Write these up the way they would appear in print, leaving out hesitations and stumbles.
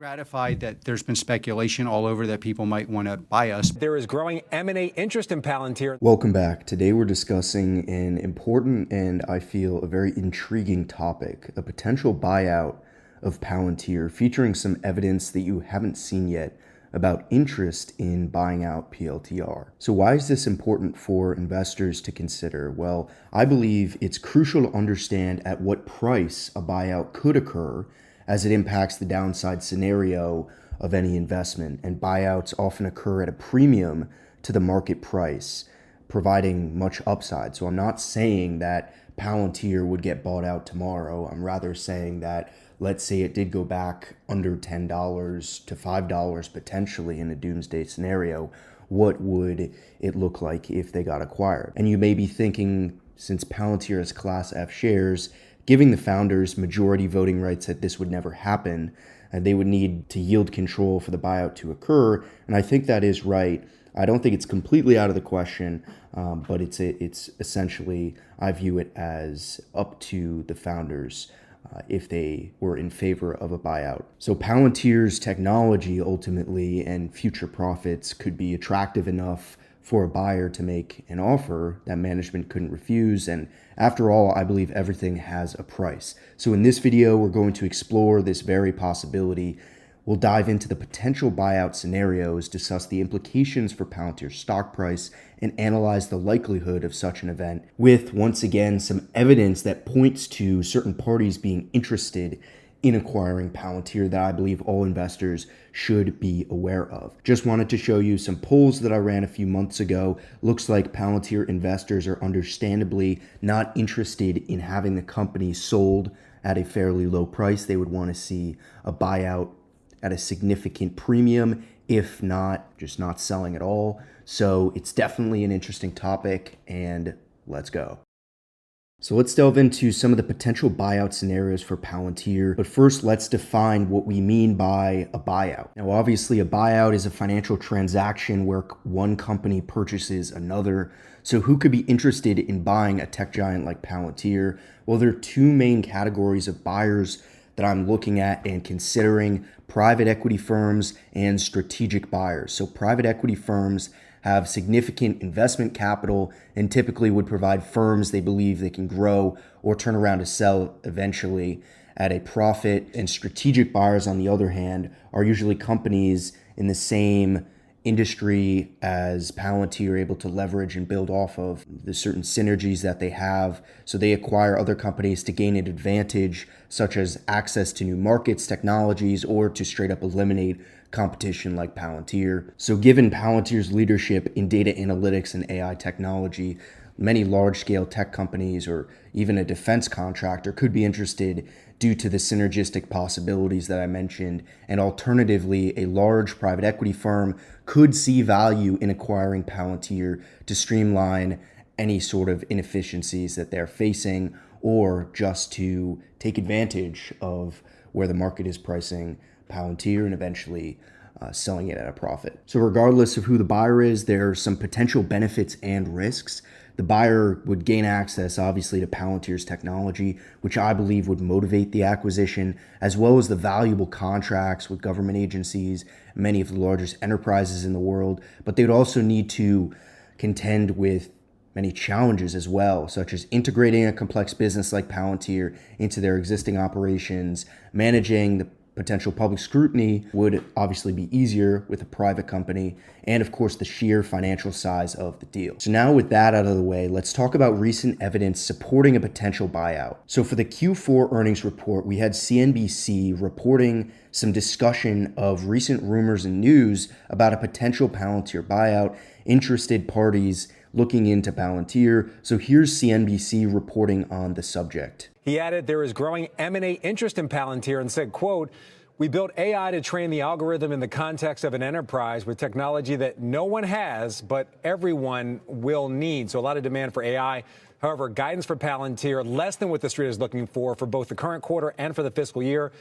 Gratified that there's been speculation all over that people might want to buy us. There is growing M&A interest in Palantir. Welcome back. Today we're discussing an important and I feel a very intriguing topic, a potential buyout of Palantir, featuring some evidence that you haven't seen yet about interest in buying out PLTR. So why is this important for investors to consider? Well, I believe it's crucial to understand at what price a buyout could occur, as it impacts the downside scenario of any investment. And buyouts often occur at a premium to the market price, providing much upside. So I'm not saying that Palantir would get bought out tomorrow. I'm rather saying that, let's say it did go back under $10 to $5 potentially in a doomsday scenario, what would it look like if they got acquired? And you may be thinking, since Palantir has Class F shares, giving the founders majority voting rights, that this would never happen, and they would need to yield control for the buyout to occur. And I think that is right. I don't think it's completely out of the question, but it's essentially, I view it as up to the founders if they were in favor of a buyout. So Palantir's technology ultimately and future profits could be attractive enough for a buyer to make an offer that management couldn't refuse. And after all, I believe everything has a price. So in this video, we're going to explore this very possibility. We'll dive into the potential buyout scenarios, discuss the implications for Palantir's stock price, and analyze the likelihood of such an event with, once again, some evidence that points to certain parties being interested in acquiring Palantir that I believe all investors should be aware of. Just wanted to show you some polls that I ran a few months ago. Looks like Palantir investors are understandably not interested in having the company sold at a fairly low price. They would want to see a buyout at a significant premium, if not just not selling at all. So it's definitely an interesting topic, and let's go. So let's delve into some of the potential buyout scenarios for Palantir. But first, let's define what we mean by a buyout. Now, obviously, a buyout is a financial transaction where one company purchases another. So who could be interested in buying a tech giant like Palantir? Well, there are two main categories of buyers that I'm looking at and considering: private equity firms and strategic buyers. So private equity firms have significant investment capital and typically would provide firms they believe they can grow or turn around to sell eventually at a profit. And strategic buyers, on the other hand, are usually companies in the same industry as Palantir, able to leverage and build off of the certain synergies that they have. So they acquire other companies to gain an advantage, such as access to new markets, technologies, or to straight up eliminate competition like Palantir. So given Palantir's leadership in data analytics and AI technology, many large-scale tech companies or even a defense contractor could be interested due to the synergistic possibilities that I mentioned. And alternatively, a large private equity firm could see value in acquiring Palantir to streamline any sort of inefficiencies that they're facing, or just to take advantage of where the market is pricing Palantir and eventually selling it at a profit. So regardless of who the buyer is, there are some potential benefits and risks. The buyer would gain access, obviously, to Palantir's technology, which I believe would motivate the acquisition, as well as the valuable contracts with government agencies, many of the largest enterprises in the world. But they would also need to contend with many challenges as well, such as integrating a complex business like Palantir into their existing operations. Managing the potential public scrutiny would obviously be easier with a private company, and of course the sheer financial size of the deal. So now with that out of the way, let's talk about recent evidence supporting a potential buyout. So for the Q4 earnings report, we had CNBC reporting some discussion of recent rumors and news about a potential Palantir buyout, interested parties looking into Palantir. So here's CNBC reporting on the subject. He added there is growing M&A interest in Palantir and said, quote, "We built AI to train the algorithm in the context of an enterprise with technology that no one has, but everyone will need." So a lot of demand for AI. However, guidance for Palantir less than what the street is looking for both the current quarter and for the fiscal year.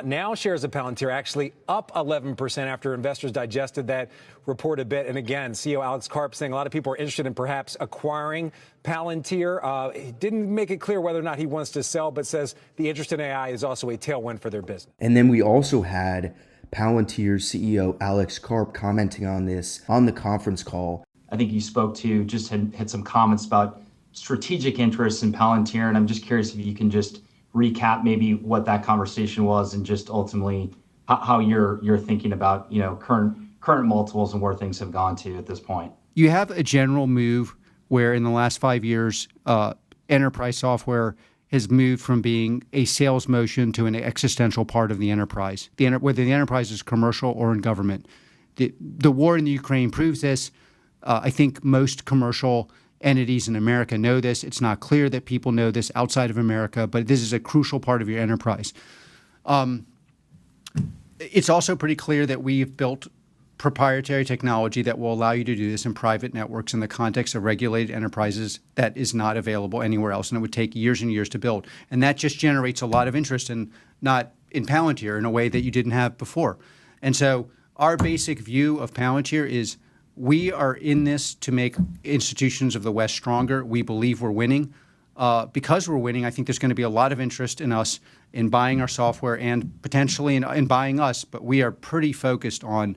Now shares of Palantir actually up 11% after investors digested that report a bit. And again, CEO Alex Karp saying a lot of people are interested in perhaps acquiring Palantir. He didn't make it clear whether or not he wants to sell, but says the interest in AI is also a tailwind for their business. And then we also had Palantir's CEO Alex Karp commenting on this on the conference call. I think you spoke to just had some comments about strategic interests in Palantir, and I'm just curious if you can just recap maybe what that conversation was and just ultimately how you're thinking about current multiples and where things have gone to at this point. You have a general move where in the last 5 years, enterprise software has moved from being a sales motion to an existential part of the enterprise, whether the enterprise is commercial or in government. The war in the Ukraine proves this. I think most commercial entities in America know this. It's not clear that people know this outside of America, but this is a crucial part of your enterprise. It's also pretty clear that we've built proprietary technology that will allow you to do this in private networks in the context of regulated enterprises that is not available anywhere else, and it would take years and years to build. And that just generates a lot of interest in Palantir in a way that you didn't have before. And so our basic view of Palantir is we are in this to make institutions of the West stronger. We believe we're winning. Because we're winning, I think there's going to be a lot of interest in us in buying our software and potentially in buying us, but we are pretty focused on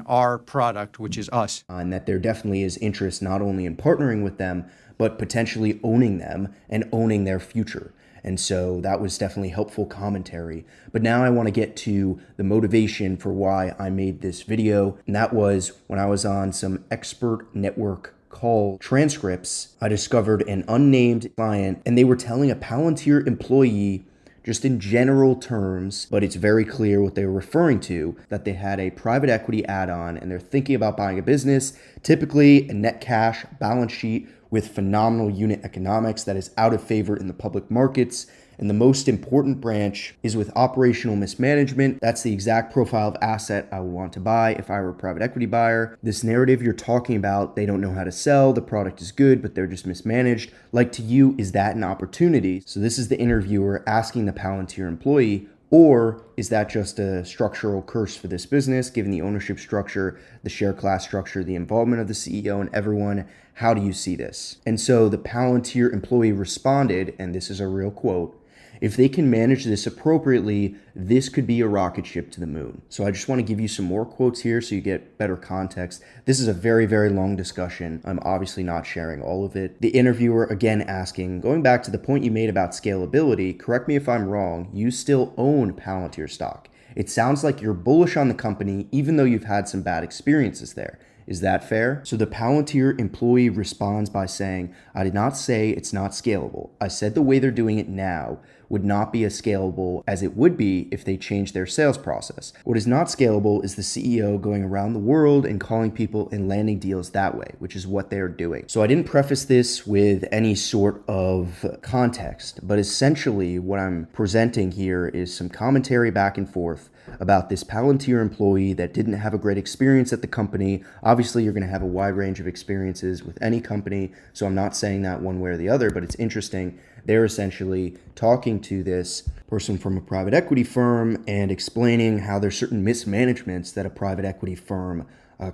our product, which is us. And that there definitely is interest not only in partnering with them, but potentially owning them and owning their future. And so that was definitely helpful commentary. But now I want to get to the motivation for why I made this video. And that was when I was on some expert network call transcripts, I discovered an unnamed client and they were telling a Palantir employee, just in general terms, but it's very clear what they were referring to, that they had a private equity add-on and they're thinking about buying a business, typically a net cash balance sheet with phenomenal unit economics that is out of favor in the public markets. And the most important branch is with operational mismanagement. That's the exact profile of asset I would want to buy if I were a private equity buyer. This narrative you're talking about, they don't know how to sell, the product is good, but they're just mismanaged. Like, to you, is that an opportunity? So this is the interviewer asking the Palantir employee, or is that just a structural curse for this business, given the ownership structure, the share class structure, the involvement of the CEO and everyone? How do you see this? And so the Palantir employee responded, and this is a real quote, "If they can manage this appropriately, this could be a rocket ship to the moon." So I just want to give you some more quotes here so you get better context. This is a very, very long discussion. I'm obviously not sharing all of it. The interviewer again asking, going back to the point you made about scalability, correct me if I'm wrong, you still own Palantir stock. It sounds like you're bullish on the company, even though you've had some bad experiences there. Is that fair? So the Palantir employee responds by saying, "I did not say it's not scalable. I said the way they're doing it now would not be as scalable as it would be if they changed their sales process. What is not scalable is the CEO going around the world and calling people and landing deals that way, which is what they're doing." So I didn't preface this with any sort of context, but essentially what I'm presenting here is some commentary back and forth about this Palantir employee that didn't have a great experience at the company. Obviously, you're going to have a wide range of experiences with any company, so I'm not saying that one way or the other, but it's interesting. They're essentially talking to this person from a private equity firm and explaining how there's certain mismanagements that a private equity firm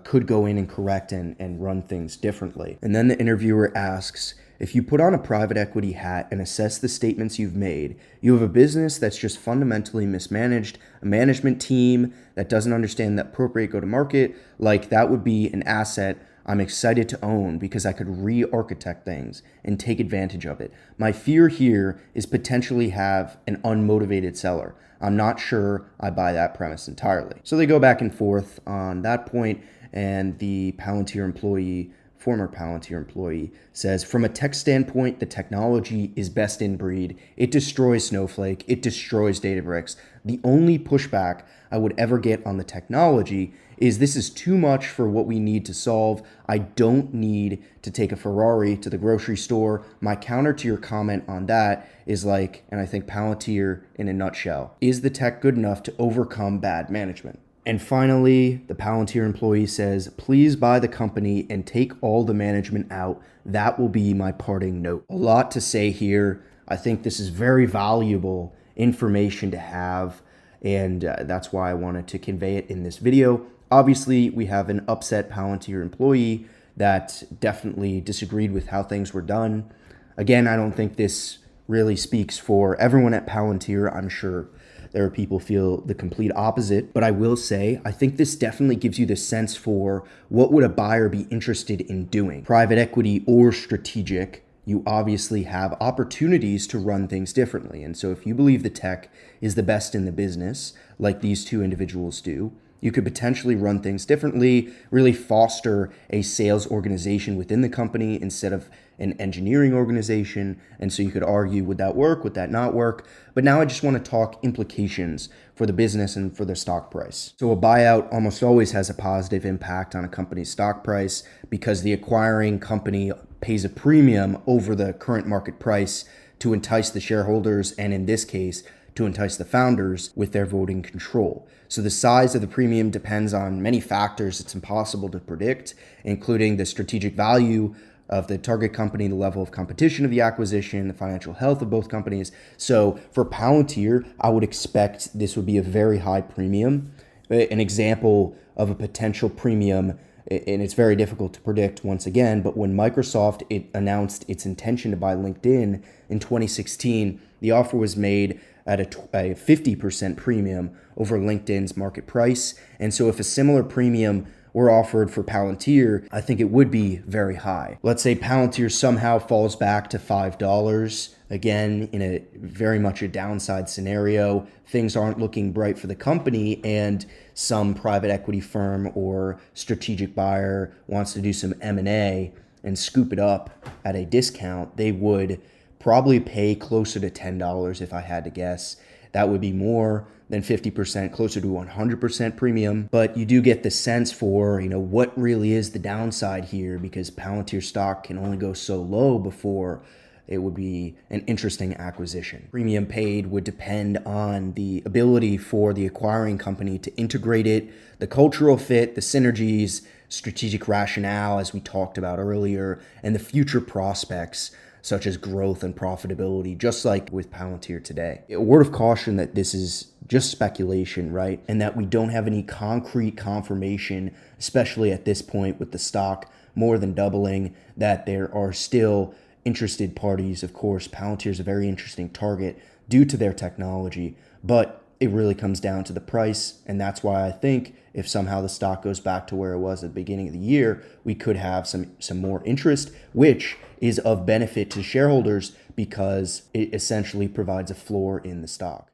could go in and correct and run things differently. And then the interviewer asks, "If you put on a private equity hat and assess the statements you've made, you have a business that's just fundamentally mismanaged, a management team that doesn't understand the appropriate go-to-market, like that would be an asset I'm excited to own because I could re-architect things and take advantage of it. My fear here is potentially have an unmotivated seller. I'm not sure I buy that premise entirely." So they go back and forth on that point, and the Palantir employee, former Palantir employee, says, "From a tech standpoint, the technology is best in breed. It destroys Snowflake. It destroys Databricks. The only pushback I would ever get on the technology is this is too much for what we need to solve. I don't need to take a Ferrari to the grocery store." My counter to your comment on that is like, and I think Palantir in a nutshell, is the tech good enough to overcome bad management? And finally, the Palantir employee says, "Please buy the company and take all the management out. That will be my parting note." A lot to say here. I think this is very valuable information to have, and that's why I wanted to convey it in this video. Obviously, we have an upset Palantir employee that definitely disagreed with how things were done. Again, I don't think this really speaks for everyone at Palantir. I'm sure There are people who feel the complete opposite. But I will say, I think this definitely gives you the sense for what would a buyer be interested in doing. Private equity or strategic, you obviously have opportunities to run things differently. And so if you believe the tech is the best in the business, like these two individuals do, you could potentially run things differently, really foster a sales organization within the company instead of an engineering organization. And so you could argue, would that work? Would that not work? But now I just want to talk implications for the business and for the stock price. So a buyout almost always has a positive impact on a company's stock price because the acquiring company pays a premium over the current market price to entice the shareholders, and in this case, to entice the founders with their voting control. So the size of the premium depends on many factors it's impossible to predict, including the strategic value of the target company, the level of competition of the acquisition, the financial health of both companies. So for Palantir, I would expect this would be a very high premium. An example of a potential premium, and it's very difficult to predict once again, but when Microsoft announced its intention to buy LinkedIn in 2016, the offer was made at a 50% premium over LinkedIn's market price. And so if a similar premium were offered for Palantir, I think it would be very high. Let's say Palantir somehow falls back to $5. Again, in a very much a downside scenario, things aren't looking bright for the company, and some private equity firm or strategic buyer wants to do some M&A and scoop it up at a discount. They would probably pay closer to $10 if I had to guess. That would be more than 50%, closer to 100% premium. But you do get the sense for, what really is the downside here, because Palantir stock can only go so low before it would be an interesting acquisition. Premium paid would depend on the ability for the acquiring company to integrate it, the cultural fit, the synergies, strategic rationale, as we talked about earlier, and the future prospects, such as growth and profitability, just like with Palantir today. A word of caution that this is just speculation, right? And that we don't have any concrete confirmation, especially at this point with the stock more than doubling, that there are still interested parties. Of course, Palantir is a very interesting target due to their technology, but it really comes down to the price. And that's why I think if somehow the stock goes back to where it was at the beginning of the year, we could have some more interest, which is of benefit to shareholders because it essentially provides a floor in the stock.